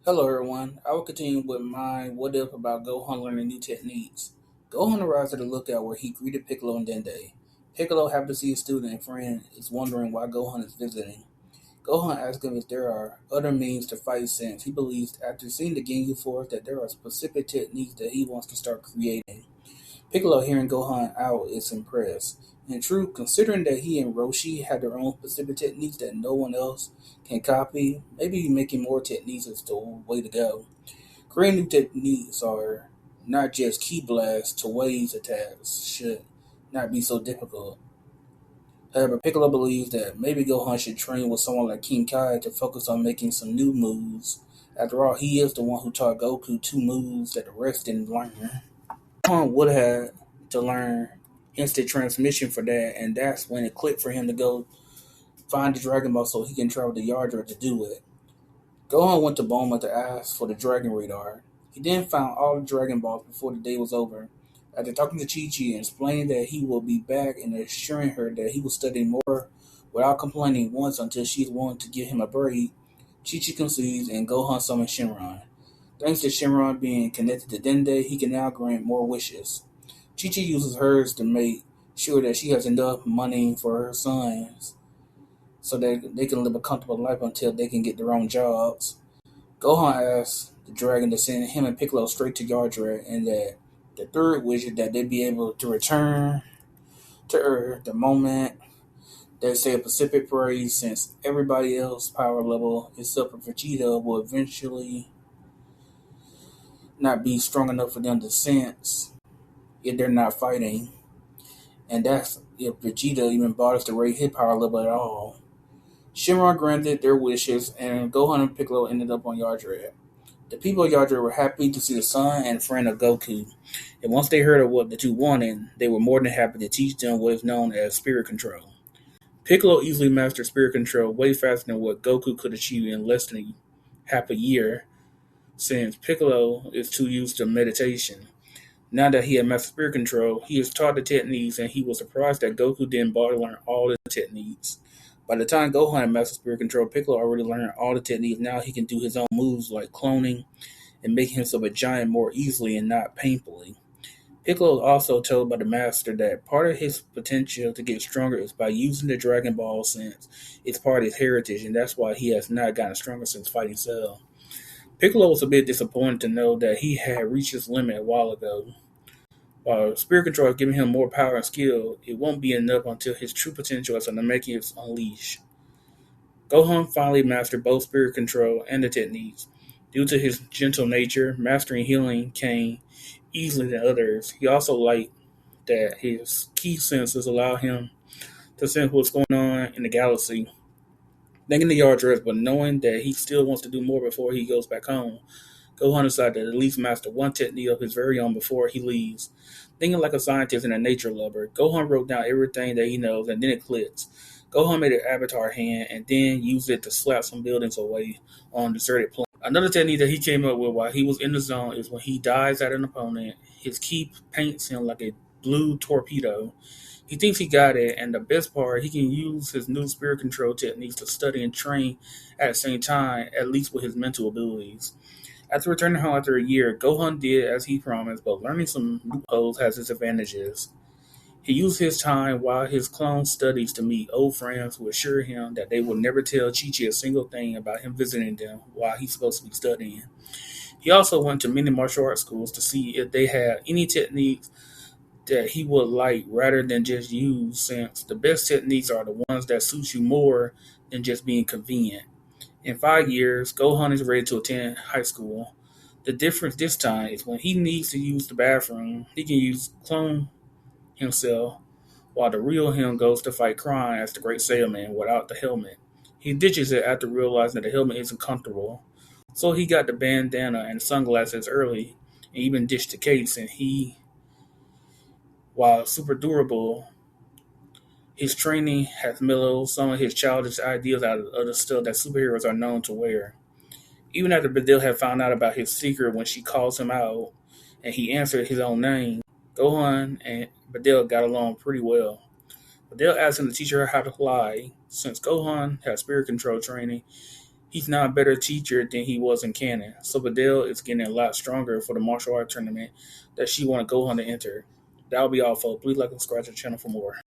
Hello everyone, I will continue with my what if about Gohan learning new techniques. Gohan arrives at the lookout where he greeted Piccolo and Dende. Piccolo, happy to see his student and friend, is wondering why Gohan is visiting. Gohan asks him if there are other means to fight since he believes after seeing the Ginyu Force that there are specific techniques that he wants to start creating. Piccolo, hearing Gohan out, is impressed. In truth, considering that he and Roshi have their own specific techniques that no one else can copy, maybe making more techniques is the way to go. Creating new techniques are not just key blasts to waves attacks should not be so difficult. However, Piccolo believes that maybe Gohan should train with someone like King Kai to focus on making some new moves. After all, he is the one who taught Goku two moves that the rest didn't learn. Gohan would have to learn instant transmission for that, and that's when it clicked for him to go find the Dragon Ball so he can travel to Yardra to do it. Gohan went to Bulma to ask for the Dragon Radar. He then found all the Dragon Balls before the day was over. After talking to Chi-Chi and explaining that he will be back and assuring her that he will study more without complaining once until she's willing to give him a break, Chi-Chi concedes and Gohan summons Shenron. Thanks to Shenron being connected to Dende, he can now grant more wishes. Chi-Chi uses hers to make sure that she has enough money for her sons so that they can live a comfortable life until they can get their own jobs. Gohan asks the dragon to send him and Piccolo straight to Yardrat, and that the third wish is that they be able to return to Earth the moment they say a Pacific phrase, since everybody else's power level except for Vegeta will eventually not be strong enough for them to sense if they're not fighting. And that's if Vegeta even bothers to raise his power level at all. Shenron granted their wishes, and Gohan and Piccolo ended up on Yardrat. The people of Yardrat were happy to see the son and friend of Goku, and once they heard of what the two wanted, they were more than happy to teach them what is known as spirit control. Piccolo easily mastered spirit control way faster than what Goku could achieve in less than half a year, since Piccolo is too used to meditation. Now that he had mastered spirit control, he is taught the techniques, and he was surprised that Goku didn't bother to learn all the techniques. By the time Gohan had mastered spirit control, Piccolo already learned all the techniques. Now he can do his own moves like cloning and making himself a giant more easily and not painfully. Piccolo also told by the master that part of his potential to get stronger is by using the Dragon Ball since it's part of his heritage, and that's why he has not gotten stronger since fighting Cell. Piccolo was a bit disappointed to know that he had reached his limit a while ago. While spirit control has given him more power and skill, it won't be enough until his true potential as a Namekian is unleashed. Gohan finally mastered both spirit control and the techniques. Due to his gentle nature, mastering healing came easily than others. He also liked that his key senses allow him to sense what's going on in the galaxy. Thanking the Yardras, but knowing that he still wants to do more before he goes back home, Gohan decided to at least master one technique of his very own before he leaves. Thinking like a scientist and a nature lover, Gohan wrote down everything that he knows, and then it clicks. Gohan made an avatar hand and then used it to slap some buildings away on a deserted planet. Another technique that he came up with while he was in the zone is when he dives at an opponent, his ki paints him like a blue torpedo. He thinks he got it, and the best part, he can use his new spirit control techniques to study and train at the same time, at least with his mental abilities. After returning home after a year, Gohan did as he promised, but learning some loopholes has its advantages. He used his time while his clone studies to meet old friends who assure him that they will never tell Chi-Chi a single thing about him visiting them while he's supposed to be studying. He also went to many martial arts schools to see if they had any techniques that he would like rather than just use, since the best techniques are the ones that suit you more than just being convenient. In 5 years, Gohan is ready to attend high school. The difference this time is when he needs to use the bathroom, he can use clone himself, while the real him goes to fight crime as the Great Saiyaman without the helmet. He ditches it after realizing that the helmet isn't comfortable. So he got the bandana and sunglasses early, and even ditched the case, and while super durable, his training has mellowed some of his childish ideas out of other stuff that superheroes are known to wear. Even after Badil had found out about his secret when she calls him out and he answered his own name, Gohan and Badil got along pretty well. Badil asked him to teach her how to fly. Since Gohan had spirit control training, He's now a better teacher than he was in canon. So Videl is getting a lot stronger for the martial art tournament that she wanted Gohan to enter. That'll be all, folks. Please like and subscribe to the channel for more.